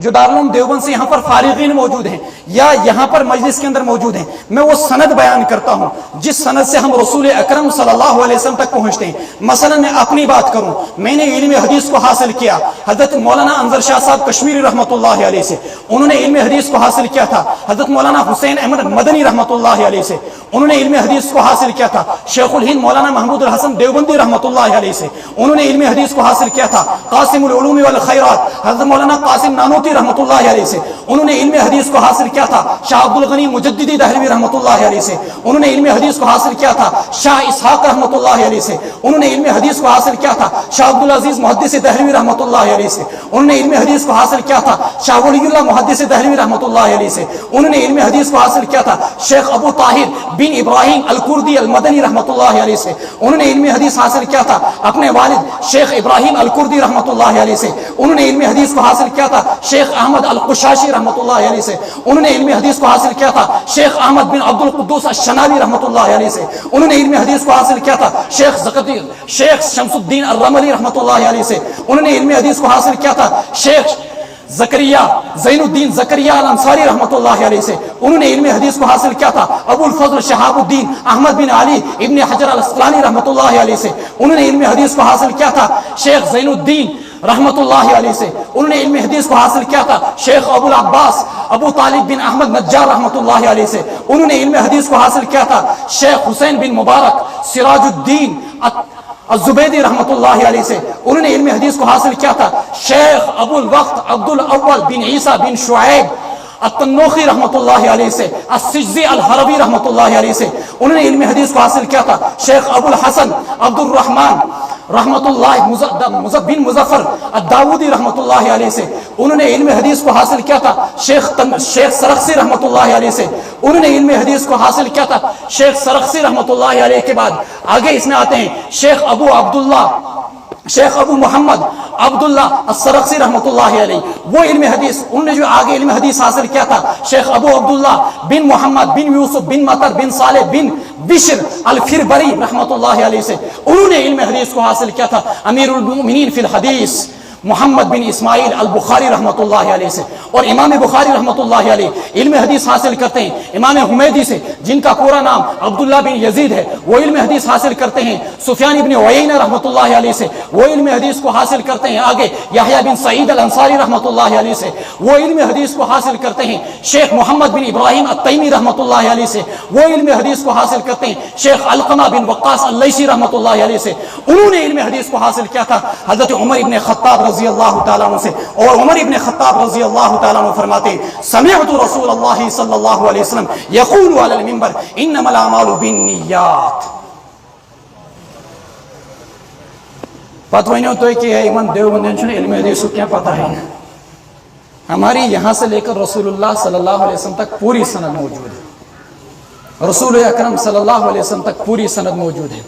جو دارالعلوم دیوبند سے یہاں پر فارغین موجود ہیں یا یہاں پر مجلس کے اندر موجود ہیں، میں وہ سند بیان کرتا ہوں جس سند سے ہم رسول اکرم صلی اللہ علیہ وسلم تک پہنچتے ہیں۔ مثلا میں اپنی بات کروں، میں نے علم حدیث کو حاصل کیا حضرت مولانا انظر شاہ صاحب کشمیری رحمۃ اللہ علیہ سے، انہوں نے علم حدیث کو حاصل کیا تھا حضرت مولانا حسین احمد مدنی رحمۃ اللہ علیہ سے، انہوں نے علم حدیث کو حاصل کیا تھا شیخ الہند مولانا محمود الحسن دیوبندی رحمۃ اللہ علیہ سے، انہوں نے علم حدیث کو حاصل کیا تھا قاسم العلوم والخیرات حضرت مولانا قاسم نانوتی رحمۃ اللہ علیہ سے، انہوں نے علم حدیث کو حاصل کیا تھا شاہ عبد الغنی مجددی دہلوی رحمۃ اللہ علیہ سے، انہوں نے علم حدیث کو حاصل کیا تھا شاہ اسحاق رحمۃ اللہ علیہ سے، انہوں نے علم حدیث کو حاصل کیا تھا شاہ عبد العزیز محدث دہلوی رحمۃ اللہ علیہ سے، انہوں نے علم حدیث کو حاصل کیا تھا شاہ ولی اللہ محدث دہلوی رحمۃ اللہ علیہ سے، انہوں نے علم حدیث کو حاصل کیا تھا شیخ ابو طاہر بن ابراہیم الکردی المدنی رحمۃ اللہ علیہ سے، انہوں نے علم حدیث حاصل کیا تھا اپنے والد شیخ ابراہیم الکردی رحمۃ اللہ علیہ سے، انہوں نے علم حدیث کو حاصل کیا تھا شیخ احمد القشاشی رحمۃ اللہ علیہ سے، انہوں نے علم حدیث کو حاصل کیا تھا شیخ احمد بن عبد القدوس الشنابی رحمۃ اللہ علیہ سے، انہوں نے علم حدیث کو حاصل کیا تھا شیخ شمس الدین الرملی رحمۃ اللہ علیہ سے، انہوں نے علم حدیث کو حاصل کیا تھا شیخ زکریہ زین الدین زکریہ الانصاری رحمۃ اللہ علیہ سے، انہوں نے علم حدیث کو حاصل کیا تھا ابو الفضل شہاب الدین احمد بن علی ابن حجر الاسقلانی رحمۃ اللہ علیہ سے، انہوں نے علم حدیث کو حاصل کیا تھا شیخ زین الدین رحمۃ اللہ علیہ سے، انہوں نے علم حدیث کو حاصل کیا تھا شیخ ابو العباس ابو طالب بن احمد نجار رحمۃ اللہ علیہ سے، انہوں نے علم حدیث کو حاصل کیا تھا شیخ حسین بن مبارک سراج الدین الزبیدی رحمۃ اللہ علیہ سے، انہوں نے علم حدیث کو حاصل کیا تھا شیخ ابو الوقت عبد الاول بن عیسیٰ بن شعیب التنوخی رحمۃ اللہ علیہ سے، السجزی الحربی رحمۃ اللہ علیہ سے، انہوں نے علم حدیث کو حاصل کیا تھا شیخ ابو الحسن عبد الرحمن رحمۃ اللہ بن مظفر الداودی رحمۃ اللہ علیہ سے، انہوں نے علم حدیث کو حاصل کیا تھا شیخ سرخسی رحمۃ اللہ علیہ سے، انہوں نے علم حدیث کو حاصل کیا تھا شیخ سرخسی رحمۃ اللہ علیہ کے بعد آگے اس میں آتے ہیں شیخ ابو محمد عبداللہ السرخسی رحمۃ اللہ علیہ، وہ علم حدیث انہوں نے جو آگے علم حدیث حاصل کیا تھا شیخ ابو عبداللہ بن محمد بن یوسف بن مطر بن صالح بن بشر الفربری رحمۃ اللہ علیہ سے، انہوں نے علم حدیث کو حاصل کیا تھا امیر المؤمنین فی الحدیث محمد بن اسماعیل البخاری رحمۃ اللہ علیہ سے، اور امام بخاری رحمۃ اللہ علیہ علم حدیث حاصل کرتے ہیں امام حمیدی سے جن کا پورا نام عبداللہ بن یزید ہے، وہ علم حدیث حاصل کرتے ہیں سفیان بن عیینہ رحمۃ اللہ علیہ سے، وہ علم حدیث کو حاصل کرتے ہیں آگے یحییٰ بن سعید الانصاری رحمۃ اللہ علیہ سے، وہ علم حدیث کو حاصل کرتے ہیں شیخ محمد بن ابراہیم التیمی رحمۃ اللہ علیہ سے، وہ علم حدیث کو حاصل کرتے ہیں شیخ علقمہ بن وقاص اللیثی رحمۃ اللہ علیہ سے، انہوں نے علم حدیث کو حاصل کیا تھا حضرت عمر ابن خطاب رضی اللہ تعالیٰ عنہ سے، اور عمر ابن خطاب رضی اللہ تعالیٰ عنہ فرماتے سمعت رسول اللہ صلی اللہ علیہ وسلم یقول علی المنبر انما الاعمال بالنیات۔ پتہ ونیو تو کہ ایمن دیوبندین چھن علم حدیث کیا پتہ ہے، ہماری یہاں سے لے کر رسول اللہ صلی اللہ علیہ وسلم تک پوری سند موجود ہے، رسول اکرم صلی اللہ علیہ وسلم تک پوری سند موجود ہے۔